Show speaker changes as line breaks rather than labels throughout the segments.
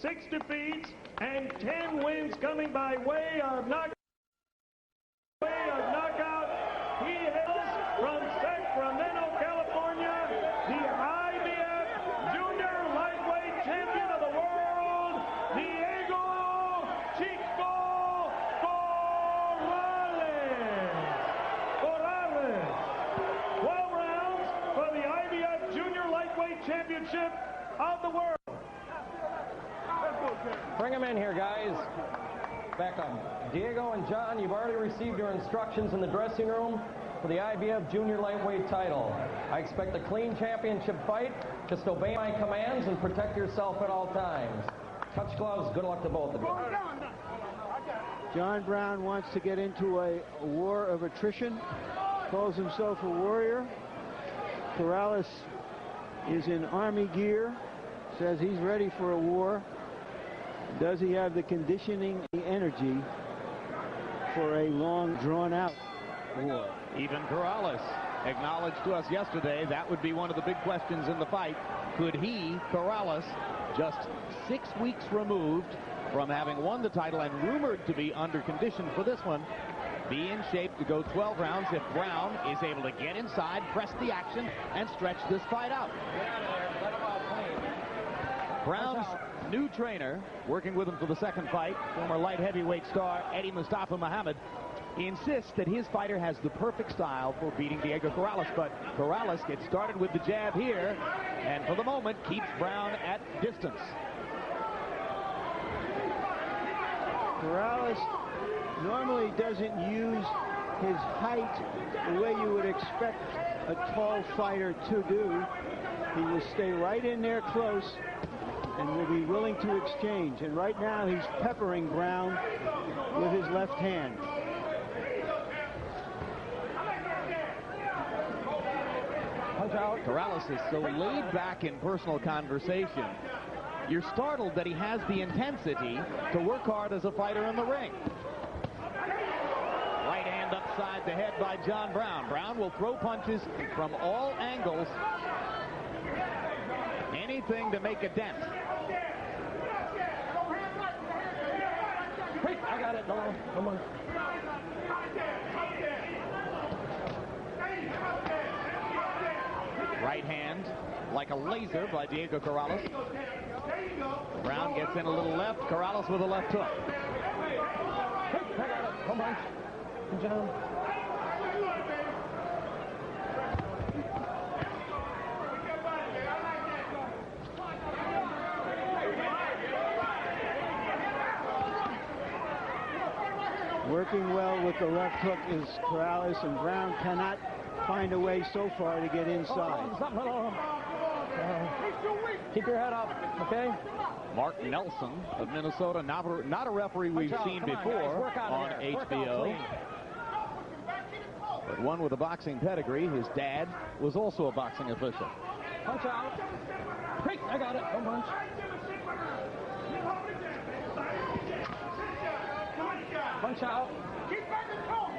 6 defeats and 10 wins coming by way of knockout. He hails from Sacramento, California, the IBF Junior Lightweight Champion of the World, Diego Chico Corrales. 12 rounds for the IBF Junior Lightweight Championship of the world.
Bring him in here, guys. Back up. Diego and John, you've already received your instructions in the dressing room for the IBF Junior Lightweight title. I expect a clean championship fight. Just obey my commands and protect yourself at all times. Touch gloves. Good luck to both of you.
John Brown wants to get into a war of attrition. Calls himself a warrior. Corrales is in Army gear. Says he's ready for a war. Does he have the conditioning, the energy for a long, drawn-out war?
Even Corrales acknowledged to us yesterday that would be one of the big questions in the fight. Could he, Corrales, just 6 weeks removed from having won the title and rumored to be under condition for this one, be in shape to go 12 rounds if Brown is able to get inside, press the action, and stretch this fight out? Brown's new trainer, working with him for the second fight, former light heavyweight star Eddie Mustafa Muhammad, insists that his fighter has the perfect style for beating Diego Corrales, but Corrales gets started with the jab here, and for the moment keeps Brown at distance.
Corrales normally doesn't use his height the way you would expect a tall fighter to do. He will stay right in there close and will be willing to exchange. And right now he's peppering Brown with his left hand.
Punch out. Corrales is so laid back in personal conversation. You're startled that he has the intensity to work hard as a fighter in the ring. Right hand upside the head by John Brown. Brown will throw punches from all angles. Anything to make a dent.
Hey, I got it. No, come on.
Right hand like a laser by Diego Corrales. Brown gets in a little left. Corrales with a left hook.
Hey, I got it. Come on. John.
Working well with the left hook is Corrales, and Brown cannot find a way so far to get inside.
Keep your head up, okay?
Mark Nelson of Minnesota, not a referee we've seen before on HBO. But one with a boxing pedigree. His dad was also a boxing official.
Punch out. Hey, I got it. One punch. Punch out.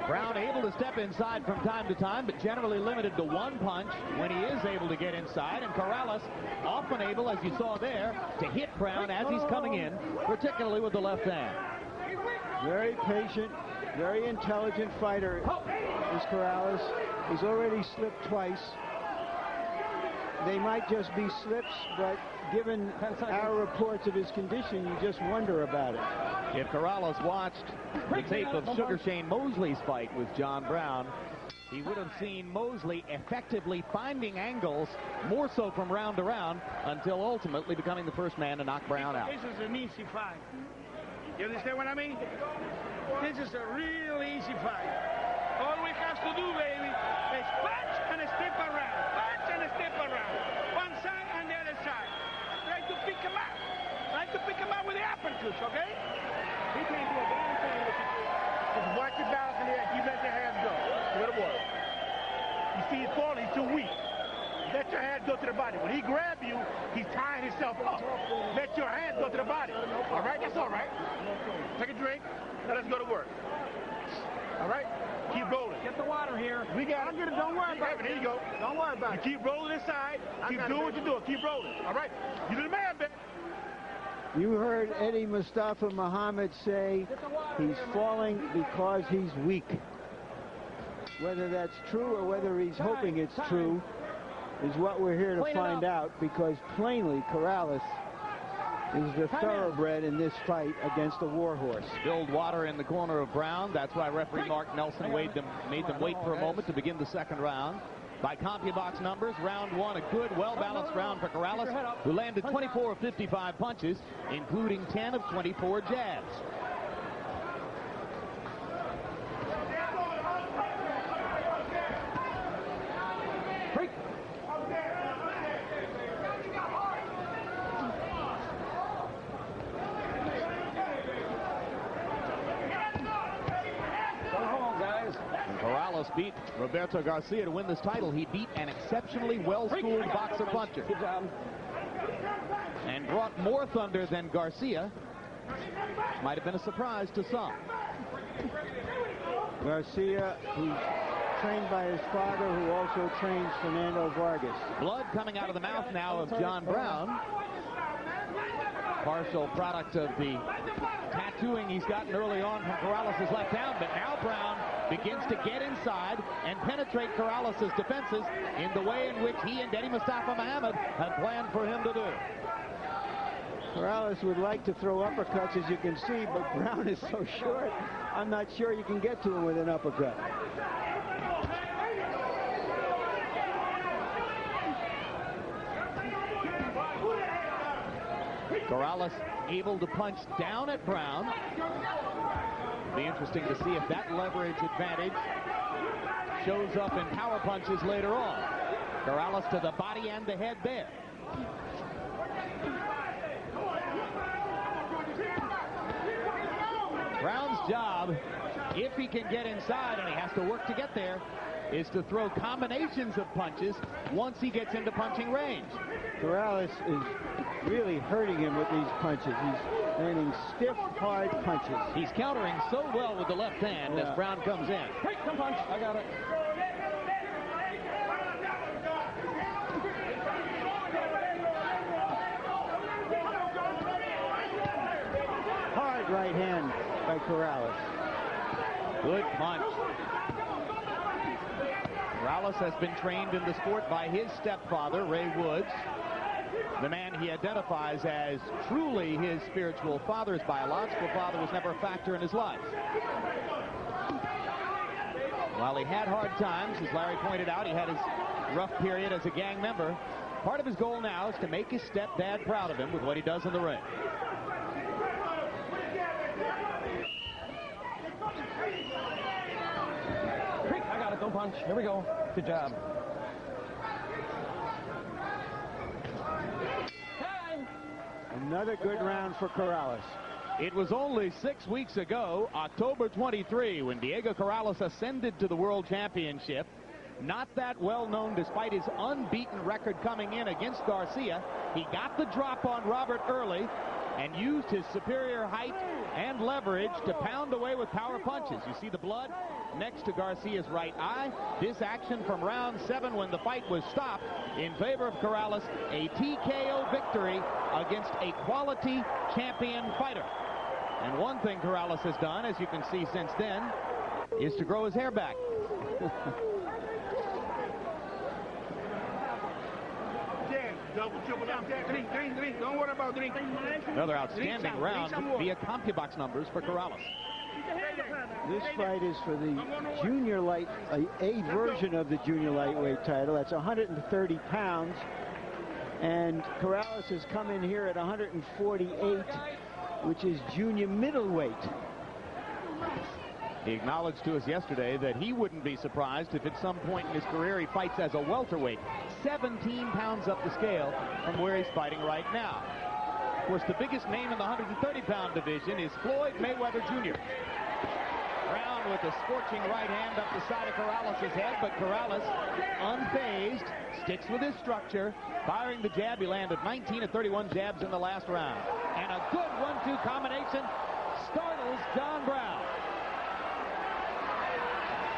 Brown able to step inside from time to time, but generally limited to one punch when he is able to get inside. And Corrales often able, as you saw there, to hit Brown as he's coming in, particularly with the left hand.
Very patient, very intelligent fighter is Corrales. He's already slipped twice. They might just be slips, but given our reports of his condition, you just wonder about it.
If Corrales watched the tape of Sugar Shane Mosley's fight with John Brown, he would have seen Mosley effectively finding angles, more so from round to round, until ultimately becoming the first man to knock Brown out.
This is an easy fight. You understand what I mean? This is a real easy fight. All we have to do, baby, is punch and step around. Punch and step around. One side and the other side. Try to pick him up. Try to pick him up with the uppercuts, okay? He can't do a damn thing with you. Just watch your balance in there and keep letting your hands go. Good boy. You see he's falling, he's too weak. Let your hands go to the body. When he grabs you, he's tying himself up. Let your hands go to the body. All right? That's all right. Take a drink. Now let's go to work. All right? Keep rolling.
Get the water here.
We got it. Don't worry about it. Here you go. Don't worry about it. You keep rolling inside. Keep doing what you're doing. Keep rolling. All right? You're the man, baby.
You heard Eddie Mustafa Muhammad say he's falling because he's weak. Whether that's true or whether he's hoping it's true is what we're here to find out, because plainly Corrales is the thoroughbred in this fight against a warhorse.
Spilled water in the corner of Brown. That's why referee Mark Nelson made them wait for a moment to begin the second round. By CompuBox numbers, round one, a good, well-balanced round for Corrales, who landed 24 of 55 punches, including 10 of 24 jabs. Corrales beat Roberto Garcia to win this title. He beat an exceptionally well-schooled boxer puncher.
Good job.
And brought more thunder than Garcia. Might have been a surprise to some.
Garcia, who's trained by his father, who also trains Fernando Vargas.
Blood coming out of the mouth now of John Brown. Partial product of the tattooing he's gotten early on from Corrales' left hand, but now Brown begins to get inside and penetrate Corrales' defenses in the way in which he and Eddie Mustafa Muhammad had planned for him to do.
Corrales would like to throw uppercuts, as you can see, but Brown is so short, I'm not sure you can get to him with an uppercut.
Corrales able to punch down at Brown. Be interesting to see if that leverage advantage shows up in power punches later on. Corrales to the body and the head there. Brown's job, if he can get inside, and he has to work to get there, is to throw combinations of punches once he gets into punching range.
Corrales is really hurting him with these punches. He's landing stiff, hard punches.
He's countering so well with the left hand as Brown comes in.
Hey, come punch. I got it.
Hard right hand by Corrales.
Good punch. Corrales has been trained in the sport by his stepfather, Ray Woods, the man he identifies as truly his spiritual father. His biological father was never a factor in his life. While he had hard times, as Larry pointed out, he had his rough period as a gang member. Part of his goal now is to make his stepdad proud of him with what he does in the ring.
I got it. Don't punch. Here we go. Good job.
Another good round for Corrales.
It was only 6 weeks ago, October 23, when Diego Corrales ascended to the World Championship. Not that well known despite his unbeaten record coming in against Garcia. He got the drop on Robert early and used his superior height and leverage to pound away with power punches. You see the blood next to Garcia's right eye. This action from round 7 when the fight was stopped in favor of Corrales. A TKO victory against a quality champion fighter. And one thing Corrales has done, as you can see since then, is to grow his hair back.
Double, triple down. Drink. Don't worry about drinking.
Another outstanding round via CompuBox numbers for Corrales.
This fight is for the junior light, a version of the junior lightweight title. That's 130 pounds. And Corrales has come in here at 148, which is junior middleweight.
He acknowledged to us yesterday that he wouldn't be surprised if at some point in his career he fights as a welterweight, 17 pounds up the scale from where he's fighting right now. Of course, the biggest name in the 130-pound division is Floyd Mayweather Jr. Brown with a scorching right hand up the side of Corrales' head, but Corrales, unfazed, sticks with his structure, firing the jab. He landed 19 of 31 jabs in the last round. And a good 1-2 combination startles John Brown.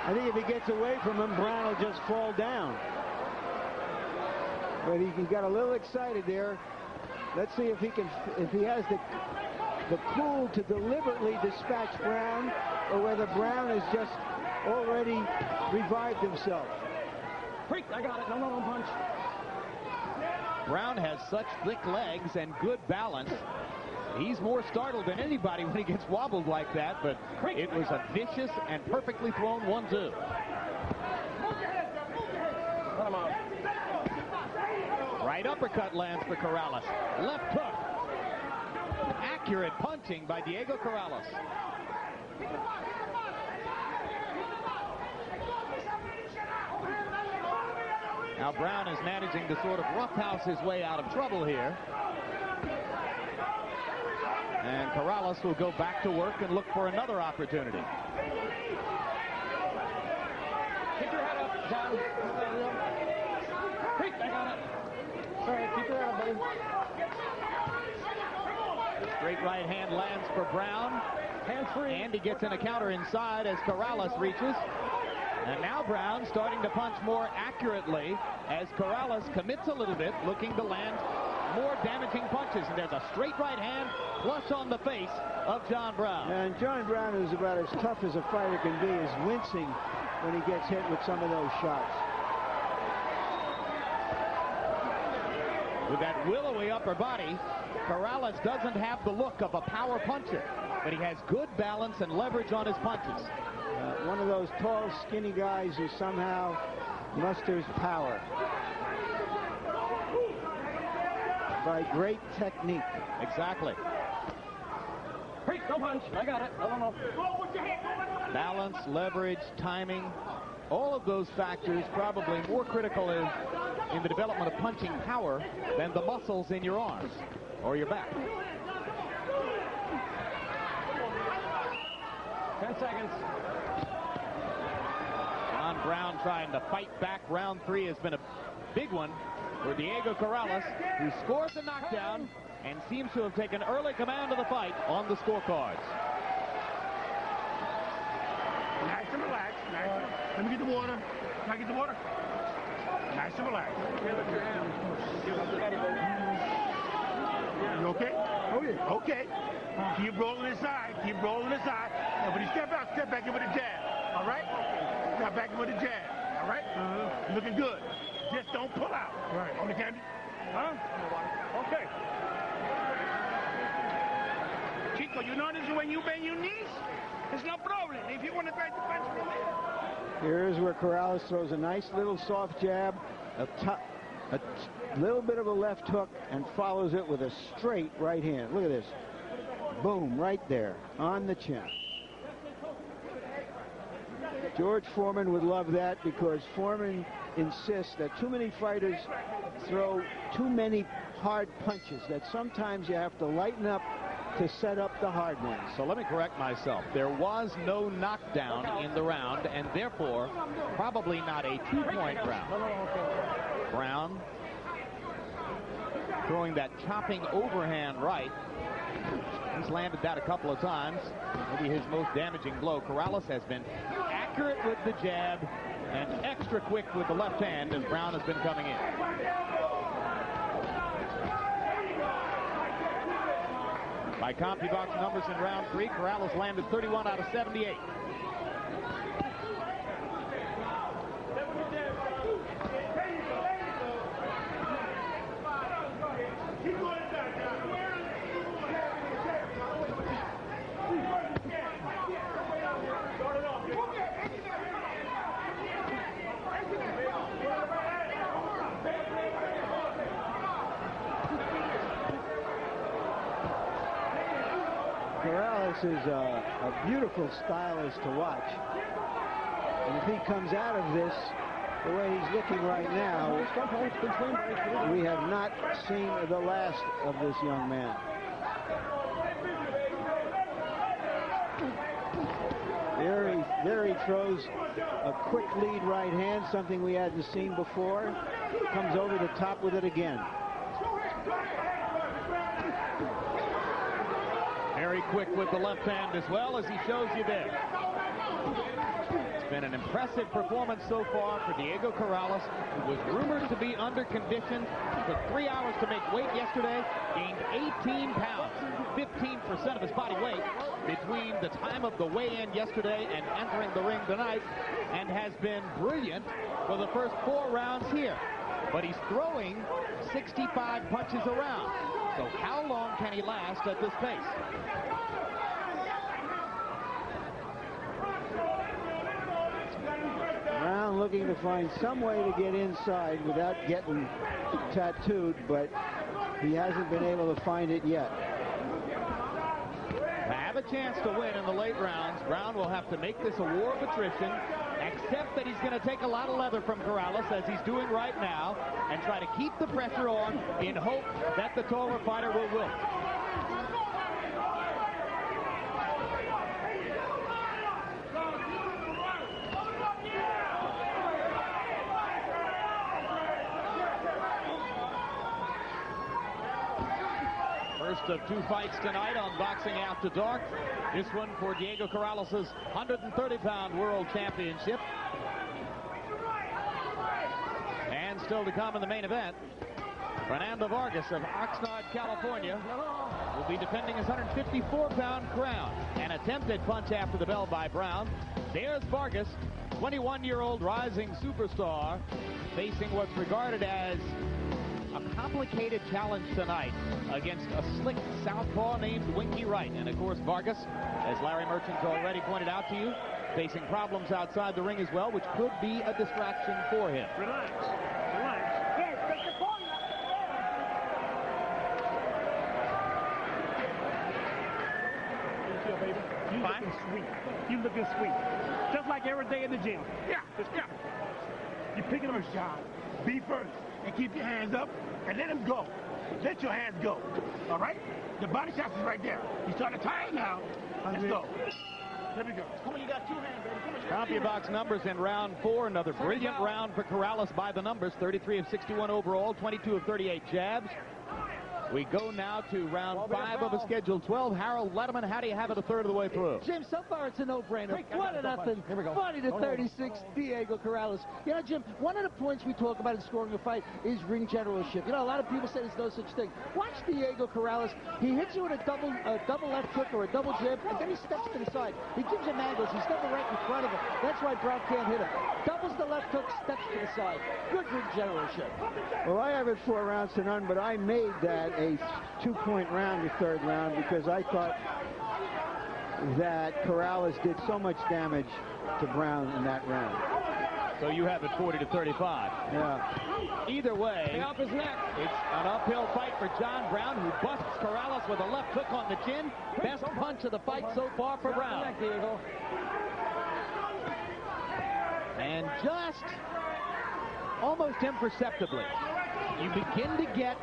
I think if he gets away from him, Brown will just fall down. But he got a little excited there. Let's see if he has the cool to deliberately dispatch Brown, or whether Brown has just already revived himself.
Freak, I got it. No punch.
Brown has such thick legs and good balance. He's more startled than anybody when he gets wobbled like that, but it was a vicious and perfectly thrown 1-2.
Let him out.
Right uppercut lands for Corrales. Left hook. Accurate punching by Diego Corrales. Now Brown is managing to sort of roughhouse his way out of trouble here. And Corrales will go back to work and look for another opportunity.
Keep your head up, John. Freak, I got it. Sorry, keep your head up, buddy.
Straight right hand lands for Brown.
Hands free.
And he gets in a counter inside as Corrales reaches. And now Brown starting to punch more accurately as Corrales commits a little bit, looking to land more damaging punches. And there's a straight right hand flush on the face of John Brown.
And John Brown, who's about as tough as a fighter can be, is wincing when he gets hit with some of those shots.
With that willowy upper body, Corrales doesn't have the look of a power puncher, but he has good balance and leverage on his punches.
One of those tall, skinny guys who somehow musters power by great technique.
Exactly.
Freak, no punch. I got it. No.
Balance, leverage, timing, all of those factors probably more critical in the development of punching power than the muscles in your arms or your back.
10 seconds.
John Brown trying to fight back. Round 3 has been a big one for Diego Corrales, who scores a knockdown and seems to have taken early command of the fight on the scorecards.
Nice and relaxed. Nice. Let me get the water. Can I get the water? Nice and relaxed. You okay? Oh, yeah. Okay. Keep rolling inside. Keep rolling inside. And when you step out, step back in with a jab. All right? Step back in with a jab. All right? Looking good. Just don't pull out. Right. On the candy. Huh? Okay. Chico, you notice when you bend your knees? It's no problem. If you want to try to punch from there.
Here's where Corrales throws a nice little soft jab, a little bit of a left hook, and follows it with a straight right hand. Look at this. Boom, right there on the chin. George Foreman would love that, because Foreman insists that too many fighters throw too many hard punches, that sometimes you have to lighten up to set up the hard ones.
So let me correct myself. There was no knockdown in the round, and therefore probably not a 2-point round. Brown throwing that chopping overhand right. He's landed that a couple of times. Maybe his most damaging blow. Corrales has been accurate with the jab and extra quick with the left hand as Brown has been coming in. By CompuBox numbers in round 3, Corrales landed 31 out of 78.
Corrales is a beautiful stylist to watch. And if he comes out of this the way he's looking right now, we have not seen the last of this young man. There he throws a quick lead right hand, something we hadn't seen before. Comes over the top with it again.
Very quick with the left hand as well, as he shows you there. been an impressive performance so far for Diego Corrales, who was rumored to be under condition. Took 3 hours to make weight yesterday, gained 18 pounds, 15% of his body weight between the time of the weigh-in yesterday and entering the ring tonight, and has been brilliant for the first 4 rounds here. But he's throwing 65 punches around. So how long can he last at this pace?
Brown looking to find some way to get inside without getting tattooed, but he hasn't been able to find it yet.
To have a chance to win in the late rounds, Brown will have to make this a war of attrition, except that he's going to take a lot of leather from Corrales, as he's doing right now, and try to keep the pressure on in hope that the taller fighter will wilt. First of 2 fights tonight on Boxing After Dark. This one for Diego Corrales' 130-pound world championship. And still to come in the main event, Fernando Vargas of Oxnard, California, will be defending his 154-pound crown. An attempted punch after the bell by Brown. There's Vargas, 21-year-old rising superstar, facing what's regarded as a complicated challenge tonight against a slick southpaw named Winky Wright. And of course, Vargas, as Larry Merchant's already pointed out to you, facing problems outside the ring as well, which could be a distraction for him.
Relax. Relax.
Hey, take the corner.
Baby. You
Fine.
looking sweet. You looking sweet. Just like every day in the gym.
Yeah.
You picking up.
John, be first and keep your hands up and let him go. Let your hands go. All right? The body shots is right there. You start to tie it now. Let's go. There we go. Come on, you got 2 hands, baby. Come on.
CompuBox numbers in round 4. Another brilliant round for Corrales by the numbers. 33 of 61 overall, 22 of 38 jabs. We go now to round 5 of a scheduled 12. Harold Letterman, how do you have it a third of the way through?
Jim, so far it's a no-brainer. 1-0,
Here we go.
40-36, Diego Corrales. You know, Jim, one of the points we talk about in scoring a fight is ring generalship. You know, a lot of people say there's no such thing. Watch Diego Corrales. He hits you with a double left hook or a double jab, and then he steps to the side. He gives him angles. He's never right in front of him. That's why Brown can't hit him. Doubles the left hook, steps to the side. Good ring generalship.
Well, I have it 4 rounds to none, but I made that a 2-point round, the third round, because I thought that Corrales did so much damage to Brown in that round.
So you have it 40-35.
Yeah.
Either way,
Up his neck.
it's an uphill fight for John Brown, who busts Corrales with a left hook on the chin. Best punch of the fight so far for Brown.
Neck, Diego.
And just almost imperceptibly, you begin to get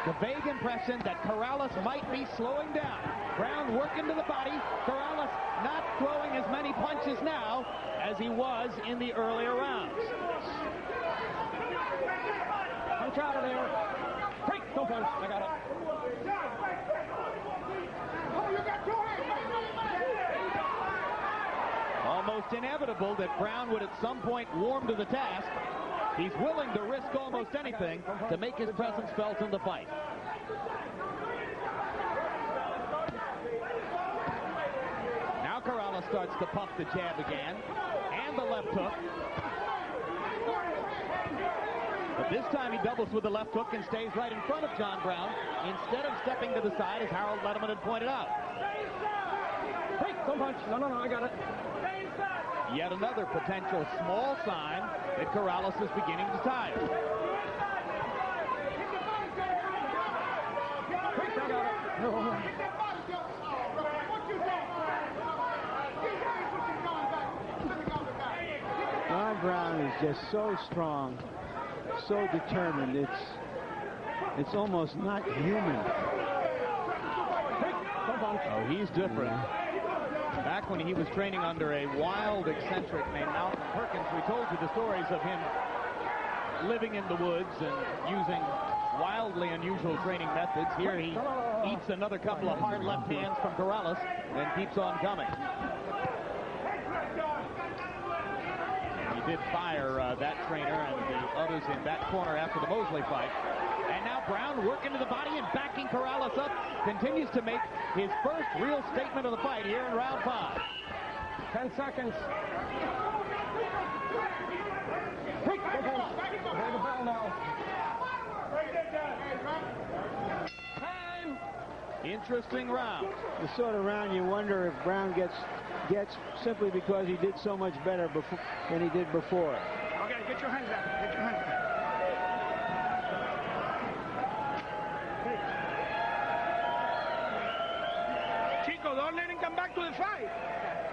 the vague impression that Corrales might be slowing down. Brown working to the body. Corrales not throwing as many punches now as he was in the earlier rounds.
Punch out of there. Break. Don't punch. I got it.
Almost inevitable that Brown would at some point warm to the task. He's willing to risk almost anything to make his presence felt in the fight. Now Corrales starts to pump the jab again, and the left hook. But this time he doubles with the left hook and stays right in front of John Brown, instead of stepping to the side, as Harold Letterman had pointed out.
Break. Don't punch. No, I got it.
Yet another potential small sign that Corrales is beginning to tire.
John Brown is just so strong, so determined. It's almost not human.
Oh, he's different. Back when he was training under a wild eccentric named Malcolm Perkins, we told you the stories of him living in the woods and using wildly unusual training methods. Here he eats another couple of hard left hands from Corrales and keeps on coming. He did fire that trainer and the others in that corner after the Mosley fight. And now Brown working to the body and backing Corrales up. Continues to make his first real statement of the fight here in round 5.
10 seconds. Quick, the bell now. Time.
Interesting round.
The sort of round you wonder if Brown gets simply because he did so much better than he did before.
Okay, get your hands up. Get your hands up. Chico, don't let him come back to the fight.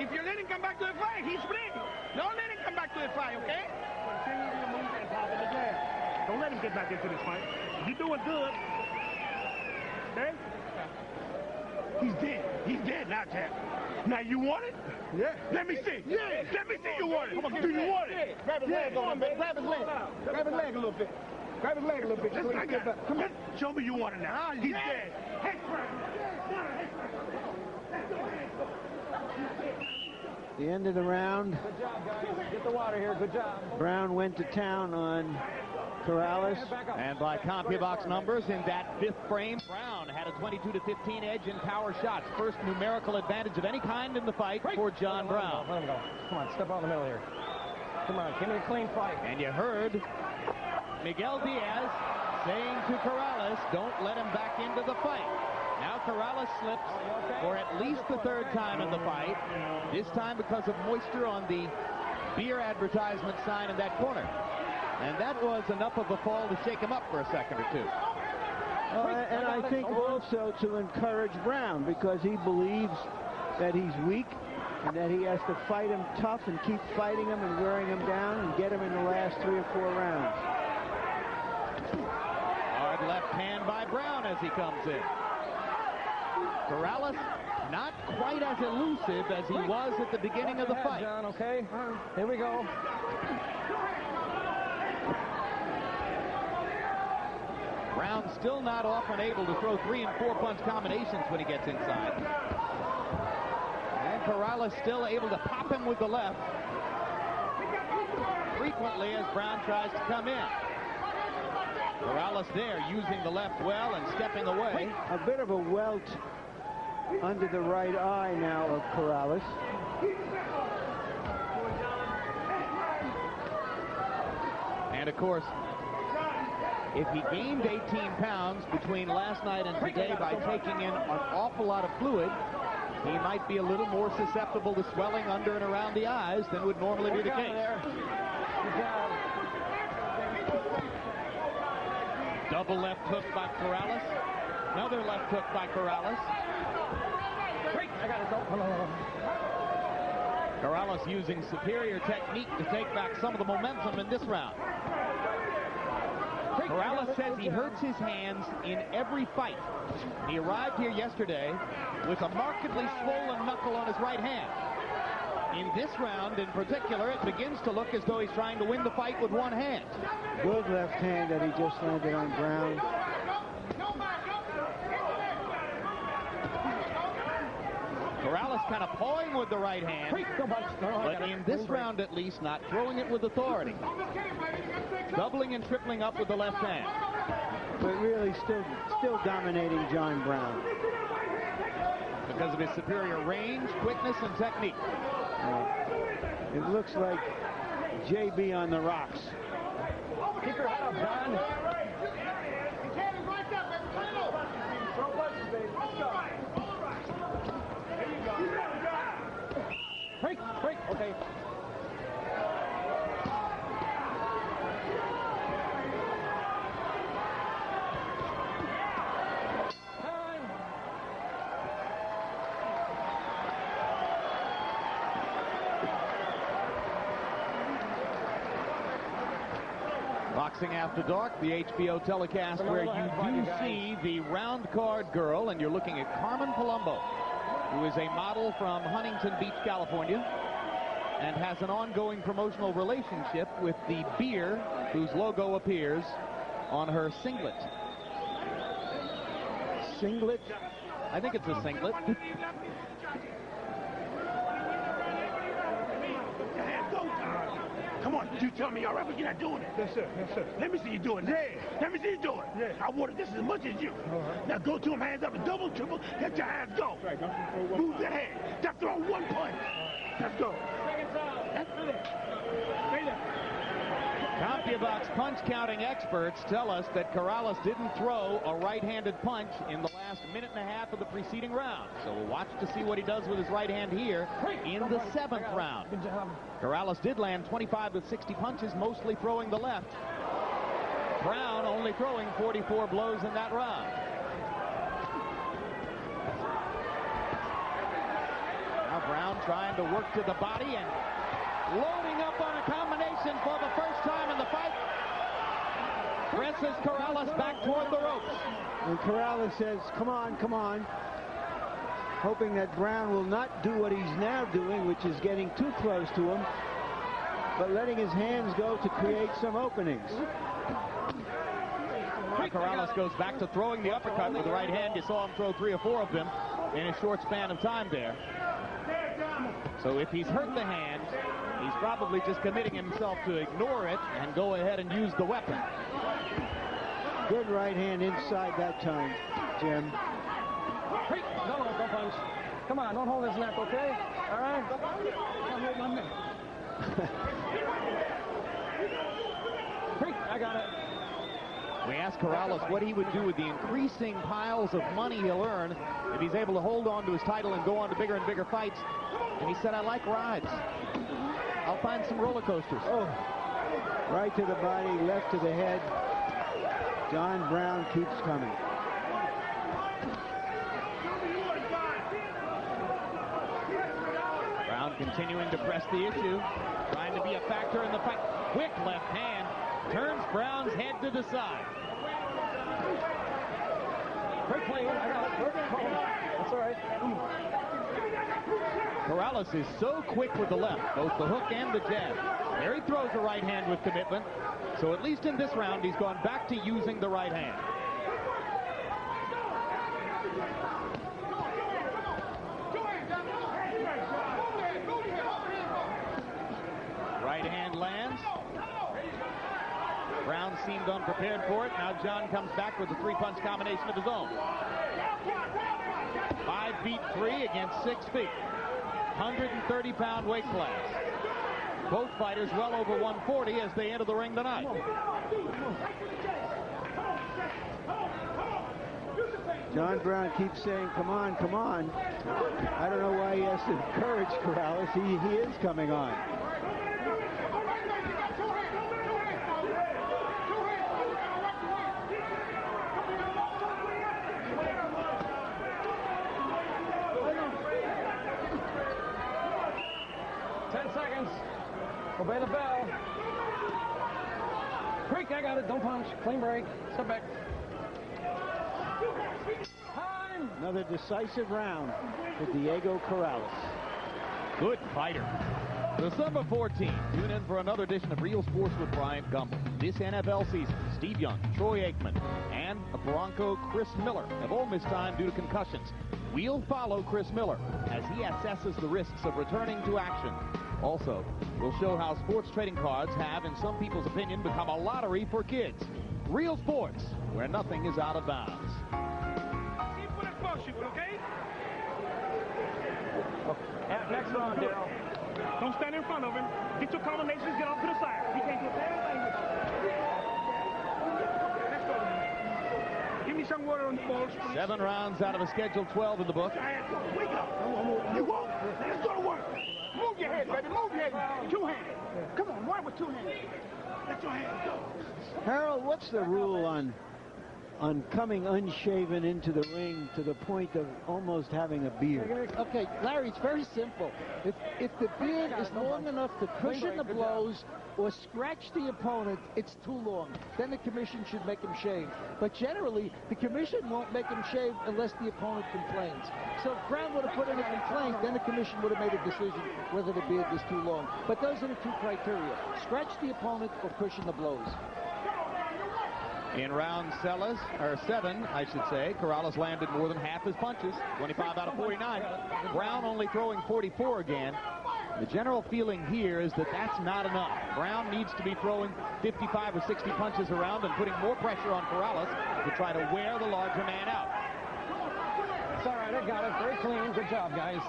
If you let him come back to the fight, he's free. Don't let him come back to the fight, okay?
Don't let him get back into this fight. You're doing good. Okay?
He's dead. He's dead now, Jack. Now, you want it?
Yeah.
Let me see. Yeah. Let me see you want it. Do you want it?
Grab his leg a little bit. Grab his leg. Grab his leg a little bit. Grab his leg a little bit.
Just like that. Come on. Show me you want it now. He's dead.
The end of the round.
Good job, guys. Get the water here. Good job.
Brown went to town on Corrales.
And by CompuBox numbers, in that 5th frame, Brown had a 22-15 edge in power shots. First numerical advantage of any kind in the fight for John Brown.
Let him go. Come on, step out in the middle here. Come on, give me a clean fight.
And you heard Miguel Diaz saying to Corrales, don't let him back into the fight. Now Corrales slips for at least the 3rd time in the fight, this time because of moisture on the beer advertisement sign in that corner. And that was enough of a fall to shake him up for a second or two.
And I think also to encourage Brown, because he believes that he's weak and that he has to fight him tough and keep fighting him and wearing him down and get him in the last 3 or 4 rounds.
Hard left hand by Brown as he comes in. Corrales not quite as elusive as he was at the beginning of the fight.
John, okay? Here we go.
Brown still not often able to throw 3- and 4-punch combinations when he gets inside. And Corrales still able to pop him with the left frequently as Brown tries to come in. Corrales there using the left well and stepping away.
A bit of a welt under the right eye now of Corrales.
And of course, if he gained 18 pounds between last night and today by taking in an awful lot of fluid, he might be a little more susceptible to swelling under and around the eyes than would normally be the case. Double left hook by Corrales. Another left hook by Corrales. Corrales using superior technique to take back some of the momentum in this round. Corrales says he hurts his hands in every fight. He arrived here yesterday with a markedly swollen knuckle on his right hand. In this round in particular, it begins to look as though he's trying to win the fight with one hand.
Good left hand that he just landed on Brown.
Corrales kind of pawing with the right hand, but in this round at least not throwing it with authority. Doubling and tripling up with the left hand.
But really still dominating John Brown.
Because of his superior range, quickness, and technique.
It looks like JB on the rocks.
Keep your head up, John. Break, okay.
Boxing After Dark, the HBO telecast where you do see the round card girl, and you're looking at Carmen Palumbo, who is a model from Huntington Beach, California, and has an ongoing promotional relationship with the beer whose logo appears on her singlet.
Singlet?
I think it's a singlet.
Go time. Come on, you tell me, all right, but you're not doing it.
Yes, sir. Yes, sir.
Let me see you doing that.
Yeah.
Let me see you do it.
Yeah.
I wanted this as much as you.
All right.
Now go to him, hands up, and double, triple, let your hands go.
Right, don't throw one
Move your head. Just throw one punch. Let's go.
CompuBox punch counting experts tell us that Corrales didn't throw a right-handed punch in the last minute and a half of the preceding round. So we'll watch to see what he does with his right hand here in the 7th round.
Good job.
Corrales did land 25 of 60 punches, mostly throwing the left. Brown only throwing 44 blows in that round. Now Brown trying to work to the body and loading up on a combination for the first time in the fight. Presses Corrales back toward the ropes.
And Corrales says, come on, come on. Hoping that Brown will not do what he's now doing, which is getting too close to him, but letting his hands go to create some openings.
Now Corrales goes back to throwing the uppercut with the right hand. You saw him throw 3 or 4 of them in a short span of time there. So if he's hurt the hand, he's probably just committing himself to ignore it and go ahead and use the weapon.
Good right hand inside that time, Jim.
No, don't punch. Come on, don't hold his neck, okay? All right? I got it.
We asked Corrales what he would do with the increasing piles of money he'll earn if he's able to hold on to his title and go on to bigger and bigger fights. And he said, I like rides. I'll find some roller coasters.
Oh, right to the body, left to the head. John Brown keeps coming.
Brown continuing to press the issue, trying to be a factor in the fight. Quick left hand turns Brown's head to the side.
Quick play. I got it. That's all right.
Corrales is so quick with the left, both the hook and the jab. There he throws a right hand with commitment. So at least in this round, he's gone back to using the right hand. Right hand lands. Brown seemed unprepared for it. Now John comes back with a 3-punch combination of his own. 5 feet 3 against 6 feet. 130-pound weight class. Both fighters well over 140 as they enter the ring tonight.
John Brown keeps saying, come on, come on. I don't know why he has to encourage Corrales. He is coming on.
Obey the bell. Quick, I got it. Don't punch. Clean break. Step back. Time.
Another decisive round for Diego Corrales.
Good fighter. December 14th, tune in for another edition of Real Sports with Bryant Gumbel. This NFL season, Steve Young, Troy Aikman, and Bronco Chris Miller have all missed time due to concussions. We'll follow Chris Miller as he assesses the risks of returning to action. Also, we'll show how sports trading cards have, in some people's opinion, become a lottery for kids. Real sports, where nothing is out of bounds.
Next round, Darryl.
Don't stand in front of him. Get your combinations, get off to the side. He can't do everything. Let's go. Give me some water on the balls, please.
7 rounds out of a scheduled 12 in the book.
Wake up. You won't. Let's go to work.
Move your head, baby. Move your head. 2 hands. Come on, why with 2 hands?
Let your hands go.
Harold, what's the rule on coming unshaven into the ring to the point of almost having a beard?
Okay, Larry, it's very simple. If the beard is long enough to cushion the blows or scratch the opponent, it's too long. Then the commission should make him shave. But generally, the commission won't make him shave unless the opponent complains. So if Brown would have put in a complaint, then the commission would have made a decision whether the beard was too long. But those are the 2 criteria. Scratch the opponent or cushion the blows.
In round 7, I should say, Corrales landed more than half his punches, 25 out of 49. Brown only throwing 44 again. The general feeling here is that that's not enough. Brown needs to be throwing 55 or 60 punches around and putting more pressure on Corrales to try to wear the larger man out.
It's all right, I got it. Very clean. Good job, guys.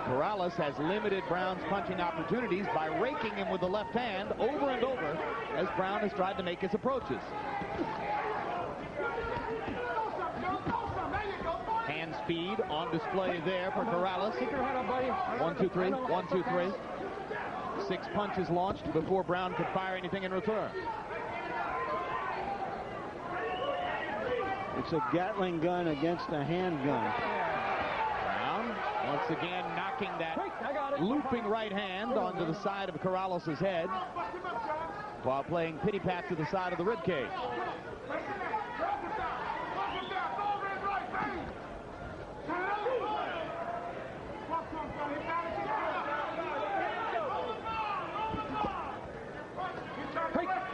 Corrales has limited Brown's punching opportunities by raking him with the left hand over and over as Brown has tried to make his approaches. Hand speed on display there for Corrales.
Keep your head up, buddy.
1, 2, 3. 1, 2, 3. 6 punches launched before Brown could fire anything in return.
It's a Gatling gun against a handgun.
Brown once again knocking that looping right hand onto the side of Corrales' head while playing pity pat to the side of the rib cage.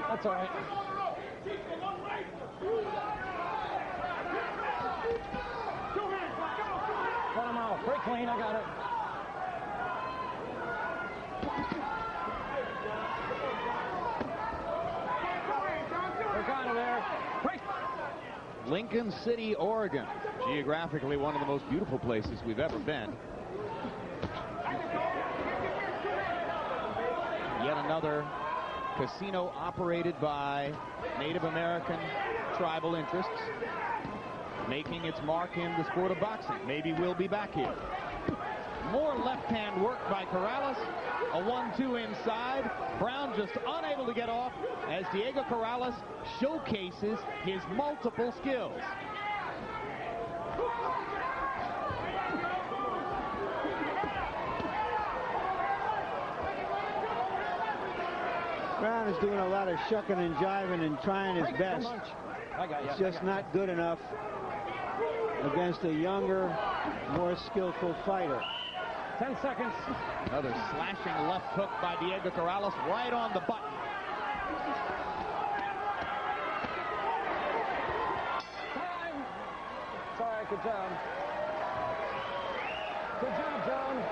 That's all right. Cut him out. Very clean. I got it. We're out of there. Break.
Lincoln City, Oregon. Geographically one of the most beautiful places we've ever been. Yet another casino operated by Native American tribal interests, making its mark in the sport of boxing. Maybe we'll be back here. More left-hand work by Corrales. A 1-2 inside. Brown just unable to get off as Diego Corrales showcases his multiple skills.
Brown is doing a lot of shucking and jiving and trying his best. It's just not good enough against a younger, more skillful fighter.
10 seconds.
Another slashing left hook by Diego Corrales right on the button.
Time. It's all right. Good job. Good job, John.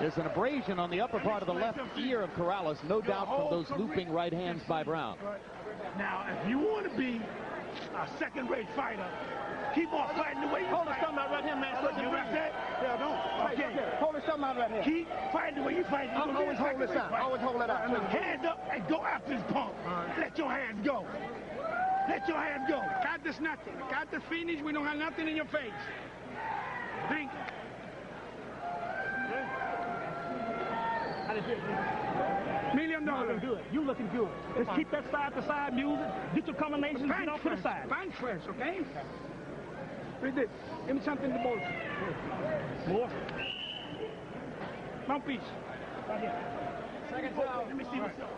There's an abrasion on the upper part of the left ear of Corrales, no doubt from those looping right hands by Brown.
Now, if you want to be a second-rate fighter, keep on fighting the way you
Hold
fight.
the thumb out right here, man.
You got that? Yeah, don't. Okay.
Hold the thumb out right here.
Keep fighting the way you fight.
Always hold this out. Always hold it out.
Hands up and go after this pump. Let your hands go. Let your hands go.
Got this nothing. Got the finish. We don't have nothing in your face. Drink. $1 million. Good. You looking good. Let's keep that side to side music. Get your combinations. Get off to the side. Punch first, okay? Read this. Give me something to both. More. Mouthpiece. Right here.
Seconds out.
Let me see myself.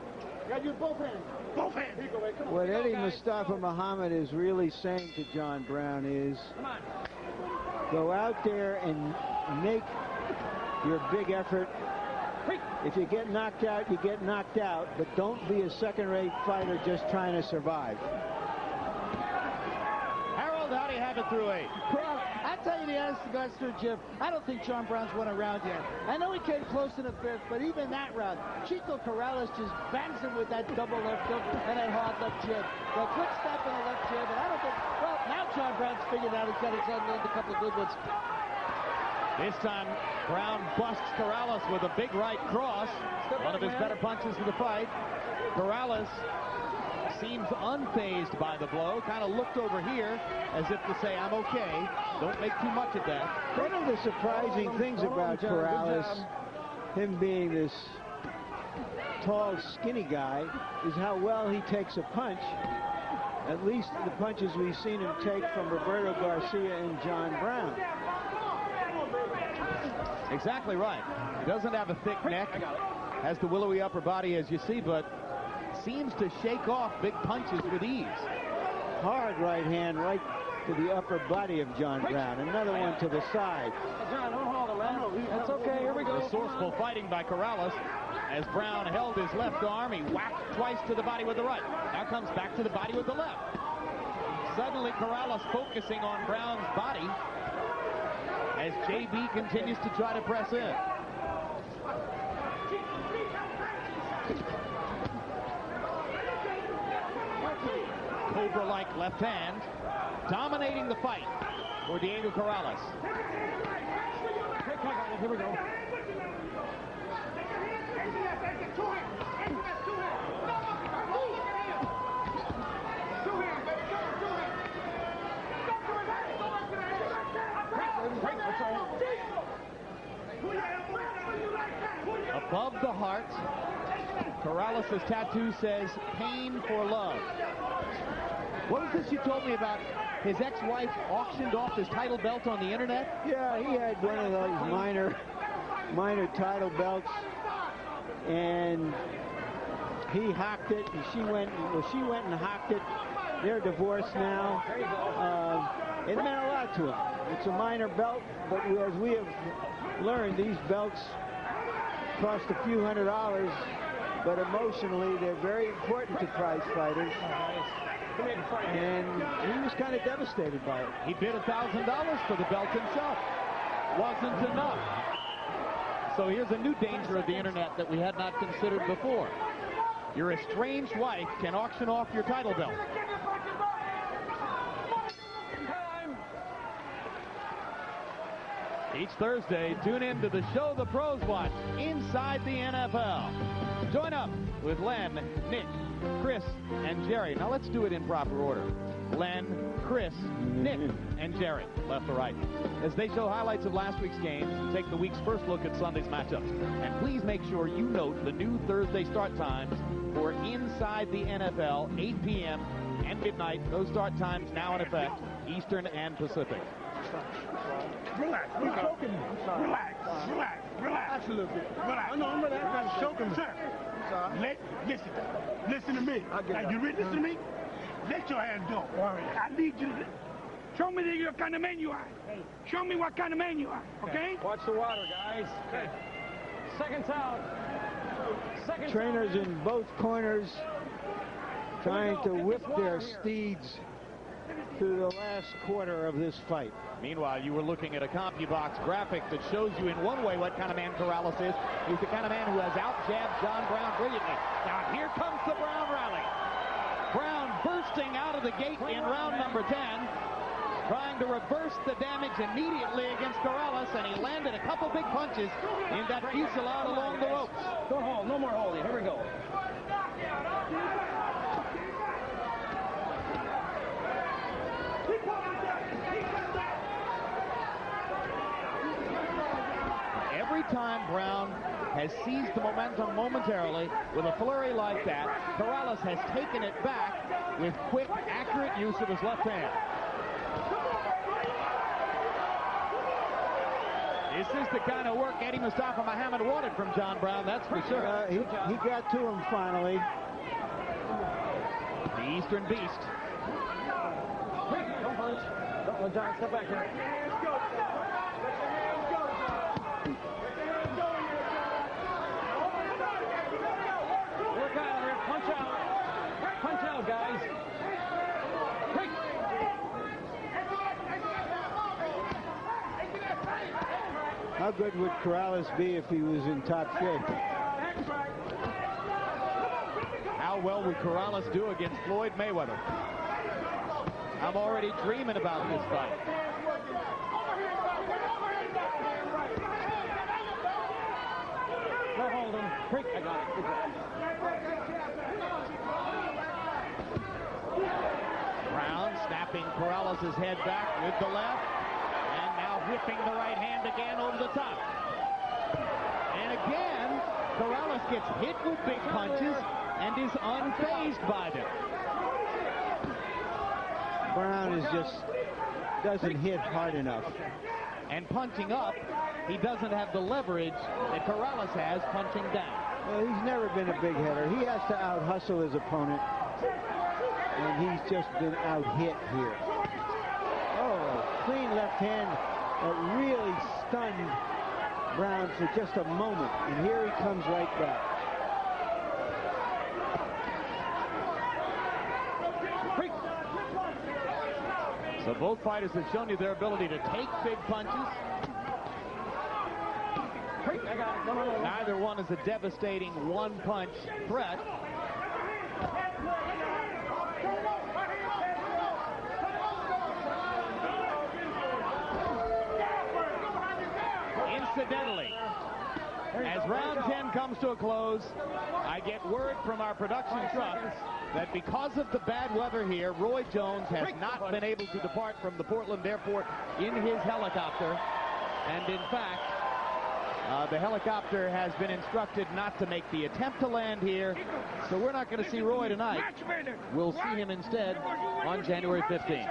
You gotta use both hands.
Both hands.
What Eddie Mustafa Muhammad is really saying to John Brown is, go out there and make your big effort. If you get knocked out, you get knocked out, but don't be a second-rate fighter just trying to survive.
Harold, how do you have it through 8?
Well, I'll tell you the honest to God's truth, Jim. I don't think John Brown's won a round yet. I know he came close in the fifth, but even that round, Chico Corrales just bangs him with that double left hook and that hard left jab. The quick step and a left jab, and I don't think, well, now John Brown's figured out he's got his unlearned a couple of good ones.
This time, Brown busts Corrales with a big right cross. One of his better punches of the fight. Corrales seems unfazed by the blow. Kind of looked over here as if to say, I'm okay. Don't make too much of that.
One of the surprising things about Corrales, him being this tall, skinny guy, is how well he takes a punch. At least the punches we've seen him take from Roberto Garcia and John Brown.
Exactly right. He doesn't have a thick neck, has the willowy upper body as you see, but seems to shake off big punches with ease.
Hard right hand right to the upper body of John Brown. Another one to the side.
John, don't hold it, man. That's okay. Here we go.
Resourceful fighting by Corrales. As Brown held his left arm, he whacked twice to the body with the right. Now comes back to the body with the left. Suddenly Corrales focusing on Brown's body as JB continues to try to press in. Cobra-like left hand, dominating the fight for Diego Corrales.
Here we go.
Above the heart, Corrales' tattoo says, "Pain for love." What was this you told me about his ex-wife auctioned off his title belt on the internet?
Yeah, he had one of those minor title belts, and he hocked it, and she went and hocked it. They're divorced now. It meant a lot to him. It's a minor belt, but as we have learned, these belts cost a few $100s, but emotionally they're very important to prize fighters. And he was kind of devastated by it.
He bid $1,000 for the belt himself. Wasn't enough. So here's a new danger of the internet that we had not considered before. Your estranged wife can auction off your title belt. Each Thursday, tune in to the show the pros watch, Inside the NFL. Join up with Len, Nick, Chris, and Jerry. Now let's do it in proper order. Len, Chris, Nick, and Jerry, left to right, as they show highlights of last week's games and take the week's first look at Sunday's matchups. And please make sure you note the new Thursday start times for Inside the NFL, 8 p.m. and midnight. Those start times now in effect, Eastern and Pacific.
Relax. Relax a little bit. Relax. I know I'm relaxed. I'm choking, sir. Listen to me. Now, you ready? Listen to me. Let your hand go. I need you to show me what kind of man you are. Show me what kind of man you are. Okay?
Watch the water, guys. Okay. Seconds out.
Trainers in both corners trying to whip their steeds through the last quarter of this fight.
Meanwhile, you were looking at a CompuBox graphic that shows you in one way what kind of man Corrales is. He's the kind of man who has out-jabbed John Brown brilliantly. Now here comes the Brown rally. Brown bursting out of the gate in round number 10, trying to reverse the damage immediately against Corrales, and he landed a couple big punches in that fusillade along the ropes.
Don't hold, no more holding. Here we go.
Every time Brown has seized the momentum momentarily with a flurry like that, Corrales has taken it back with quick, accurate use of his left hand. This is the kind of work Eddie Mustafa Muhammad wanted from John Brown, that's for sure.
He got to him finally.
The Eastern Beast.
Don't punch. Don't let John step back here. Work out here. Punch out. Punch out, guys.
How good would Corrales be if he was in top shape?
How well would Corrales do against Floyd Mayweather? I'm already dreaming about this fight.
Don't hold him. I got it.
Brown snapping Corrales' head back with the left, and now whipping the right hand again over the top. And again, Corrales gets hit with big punches and is unfazed by them.
Brown doesn't hit hard enough.
And punching up, he doesn't have the leverage that Corrales has punching down.
Well, he's never been a big hitter. He has to out-hustle his opponent, and he's just been out-hit here. Oh, clean left hand that really stunned Brown for just a moment, and here he comes right back.
So But both fighters have shown you their ability to take big punches. Neither one is a devastating one-punch threat. Incidentally, as round 10 comes to a close, I get word from our production truck that because of the bad weather here, Roy Jones has not been able to depart from the Portland airport in his helicopter. And in fact, the helicopter has been instructed not to make the attempt to land here. So we're not going to see Roy tonight. We'll see him instead on January 15th.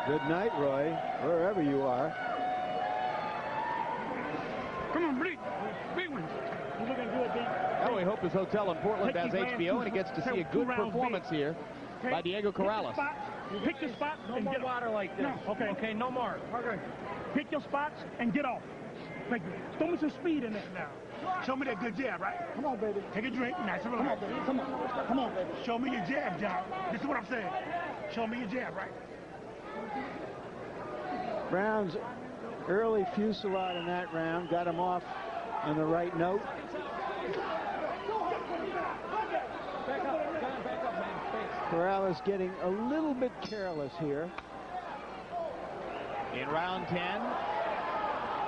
Good night, Roy, wherever you are.
Come on, bleed. Big one.
You looking good, D?
Well, we hope his hotel in Portland has HBO, and he gets to see a good performance here by Diego Corrales.
Pick your spot.
No more water like this.
No. Okay.
Okay, no more.
Okay. Pick your spots and get off. Like, throw me some speed in it now.
Show me that good jab, right?
Come on, baby.
Take a drink. Nice and relax.
Come on. Come on, baby.
Show me your jab, John. This is what I'm saying. Show me your jab, right?
Brown's early fusillade in that round got him off on the right note.
Back up, John, back up, man. Thanks.
Corrales getting a little bit careless here.
In round 10,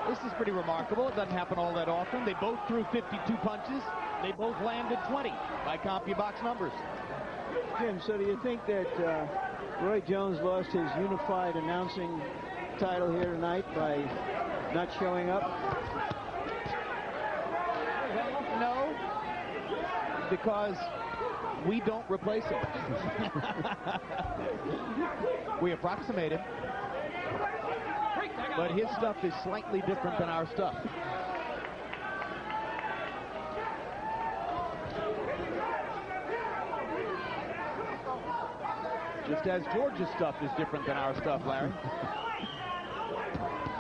this is pretty remarkable. It doesn't happen all that often. They both threw 52 punches. They both landed 20 by CompuBox numbers.
Jim, so do you think that Roy Jones lost his unified announcing title here tonight by not showing up?
No, because we don't replace him. We approximate him, but his stuff is slightly different than our stuff. Just as George's stuff is different than our stuff, Larry.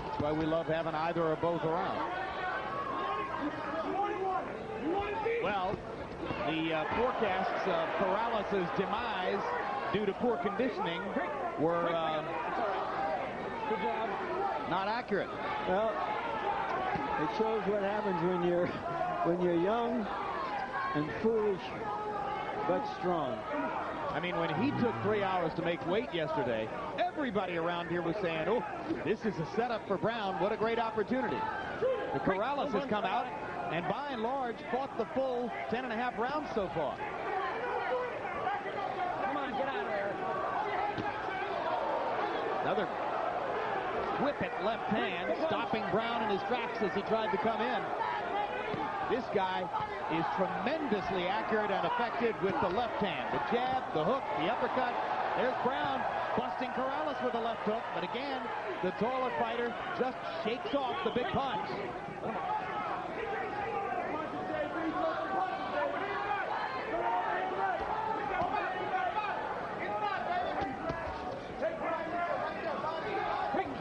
That's why we love having either or both around. Well, the forecasts of Corrales' demise due to poor conditioning were
Good job.
not accurate.
Well, it shows what happens when you're young and foolish but strong.
I mean, when he took 3 hours to make weight yesterday, everybody around here was saying, oh, this is a setup for Brown. What a great opportunity. The Corrales has come out and by and large fought the full 10.5 rounds so far.
Come on, get out of there.
Another whip at left hand, stopping Brown in his tracks as he tried to come in. This guy is tremendously accurate and effective with the left hand. The jab, the hook, the uppercut. There's Brown busting Corrales with the left hook, but again, the taller fighter just shakes off the big punch.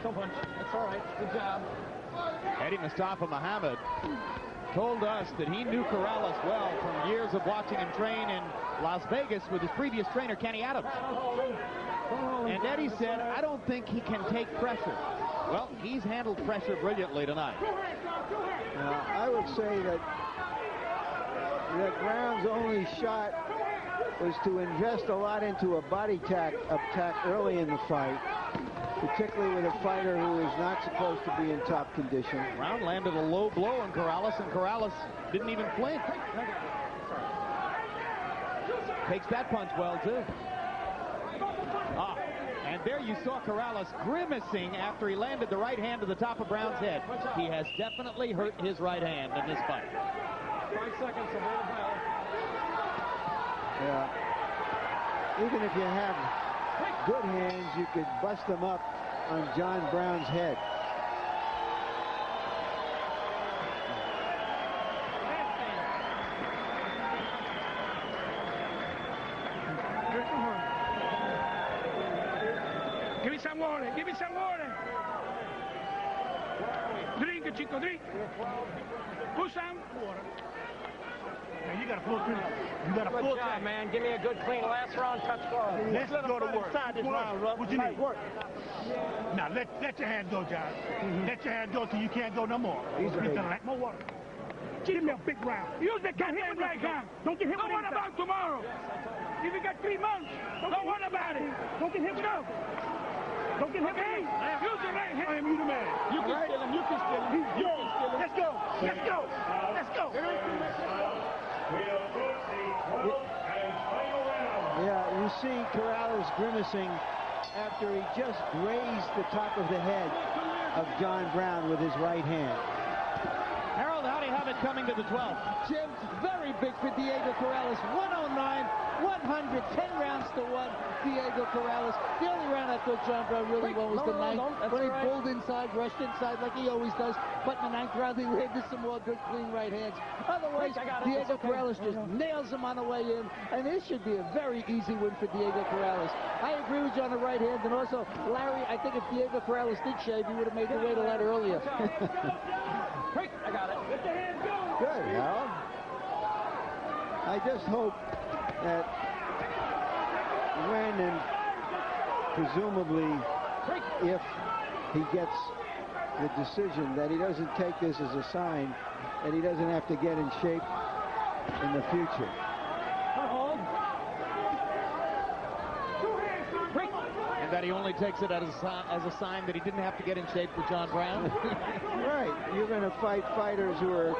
Don't punch. That's all right. Good job.
Eddie Mustafa Muhammad told us that he knew Corrales well from years of watching him train in Las Vegas with his previous trainer, Kenny Adams. And Eddie said, I don't think he can take pressure. Well, he's handled pressure brilliantly tonight.
Now, I would say that Brown's only shot was to invest a lot into a body attack early in the fight, particularly with a fighter who is not supposed to be in top condition.
Brown landed a low blow on Corrales, and Corrales didn't even flinch. Takes that punch well, too. And there you saw Corrales grimacing after he landed the right hand to the top of Brown's head. He has definitely hurt his right hand in this fight.
5 seconds to hold the bell.
Yeah. Even if you have good hands, you could bust them up on John Brown's head.
Give me some water. Give me some water. Drink, Chico, drink. Put some water. man. You got a full time. You got a
Good
full
job,
time.
man. Give me a good, clean last round touch ball.
Let's go to work.
This round, Ruff.
What you need?
Work.
Now let your hand go, John. Let your hand go till you can't go no more. More water. Give me a big round.
Use the goddamn right hand.
Don't get hit with
Don't worry about tomorrow. If you got 3 months, don't worry about it.
Don't get hit with
Go.
Don't get hit with
Okay? Use the right hand.
I am you the man.
You can steal him. You can steal him. You can steal him.
Let's go. Let's go. Let's go.
Yeah, you see Corrales grimacing after he just grazed the top of the head of John Brown with his right hand.
Harold, how do you have it coming to the 12th?
Jim, very big for Diego Corrales. 109, 100, 10 rounds to 1. Diego Corrales. The only round I thought John Brown really won was the ninth. When he pulled inside, rushed inside like he always does. But in the ninth round, he landed some more good, clean right hands. Otherwise, Diego Corrales just nails him on the way in. And this should be a very easy win for Diego Corrales. I agree with you on the right hand. And also, Larry, I think if Diego Corrales did shave, he would have made the weight a lot earlier.
I got it.
Let the hand go.
Good, Harold. I just hope that when and presumably if he gets the decision, that he doesn't take this as a sign that he doesn't have to get in shape in the future.
And that he only takes it as a sign that he didn't have to get in shape for John Brown.
Right. You're going to fight fighters who are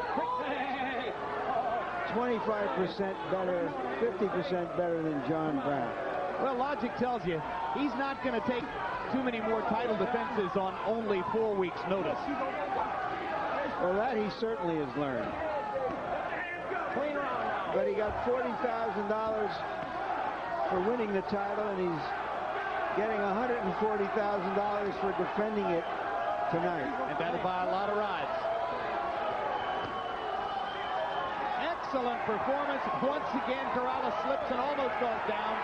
25% better, 50% better than John Brown.
Well, logic tells you he's not going to take too many more title defenses on only 4 weeks' notice.
Well, that he certainly has learned. But he got $40,000 for winning the title, and he's getting $140,000 for defending it tonight.
And that'll buy a lot of rides. Excellent performance. Once again, Corrales slips and almost goes down.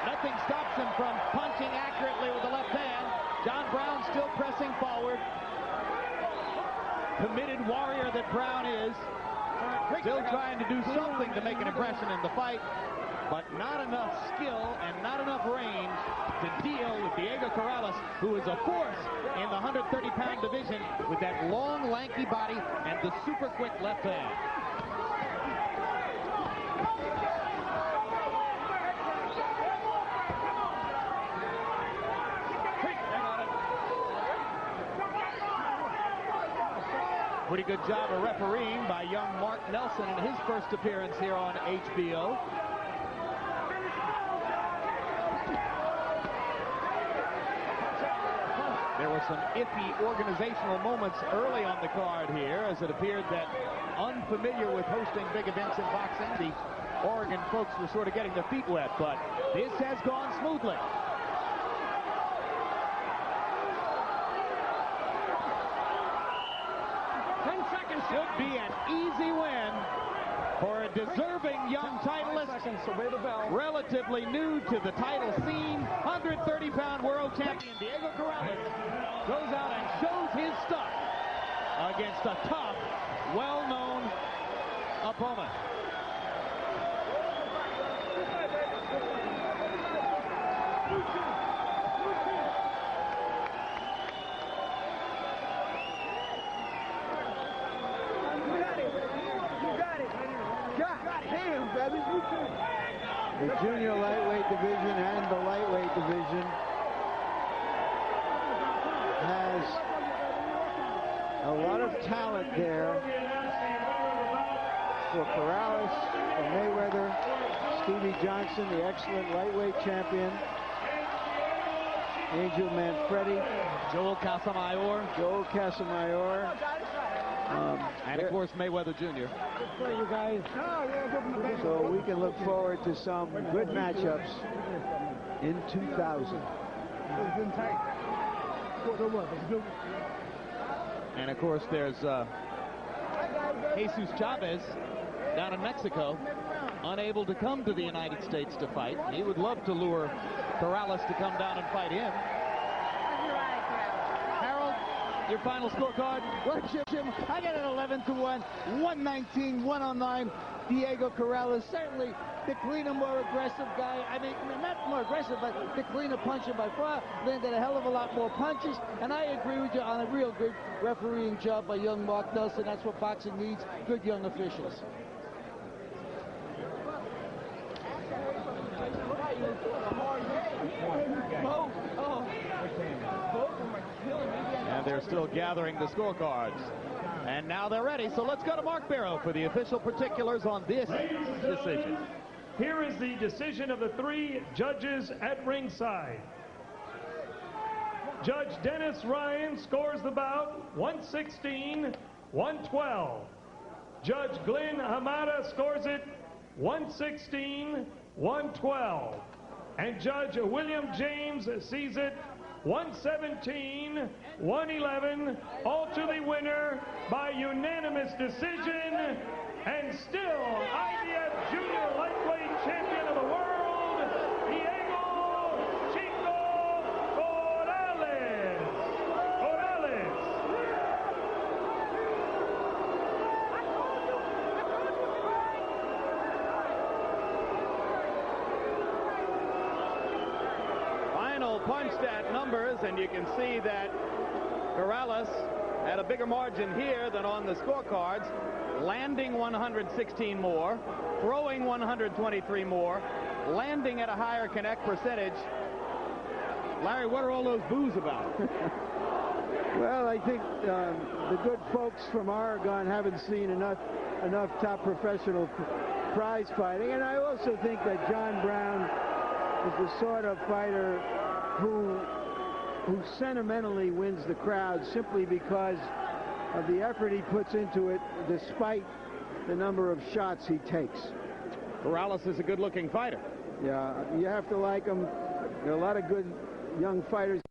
Nothing stops him from punching accurately with the left hand. John Brown still pressing forward. Committed warrior that Brown is. Still trying to do something to make an impression in the fight, but not enough skill and not enough range to deal with Diego Corrales, who is a force in the 130-pound division with that long, lanky body and the super quick left hand. Pretty good job of refereeing by young Mark Nelson in his first appearance here on HBO. There were some iffy organizational moments early on the card here, as it appeared that, unfamiliar with hosting big events in boxing, the Oregon folks were sort of getting their feet wet, but this has gone smoothly. Should be an easy win for a deserving young titleist, relatively new to the title scene. 130-pound world champion Diego Corrales goes out and shows his stuff against a tough, well-known opponent.
The junior lightweight division and the lightweight division has a lot of talent there for Corrales, for Mayweather, Stevie Johnson, the excellent lightweight champion, Angel Manfredi,
Joel Casamayor, and of course Mayweather Jr.
So we can look forward to some good matchups in 2000.
And of course there's Jesus Chavez down in Mexico, unable to come to the United States to fight. He would love to lure Corrales to come down and fight him. Harold, your final scorecard?
Well, Jim, I got an 11-1, 119, 109 Diego Corrales, certainly the cleaner, more aggressive guy. I mean, not more aggressive, but the cleaner puncher by far. Landed a hell of a lot more punches. And I agree with you on a real good refereeing job by young Mark Nelson. That's what boxing needs, good young officials.
And they're still gathering the scorecards. And now they're ready, so let's go to Mark Barrow for the official particulars on this decision.
Here is the decision of the 3 judges at ringside. Judge Dennis Ryan scores the bout 116-112. Judge Glenn Hamada scores it 116-112. And Judge William James sees it 117-111, all to the winner by unanimous decision, and still IBF Junior Lightweight Champion of the World, Diego Chico Corrales.
Final punch stat numbers, and you can see that Corrales had a bigger margin here than on the scorecards, landing 116 more, throwing 123 more, landing at a higher connect percentage. Larry, what are all those boos about?
Well, I think the good folks from Oregon haven't seen enough top professional prize fighting, and I also think that John Brown is the sort of fighter who sentimentally wins the crowd simply because of the effort he puts into it, despite the number of shots he takes.
Corrales is a good-looking fighter.
Yeah, you have to like him. There are a lot of good young fighters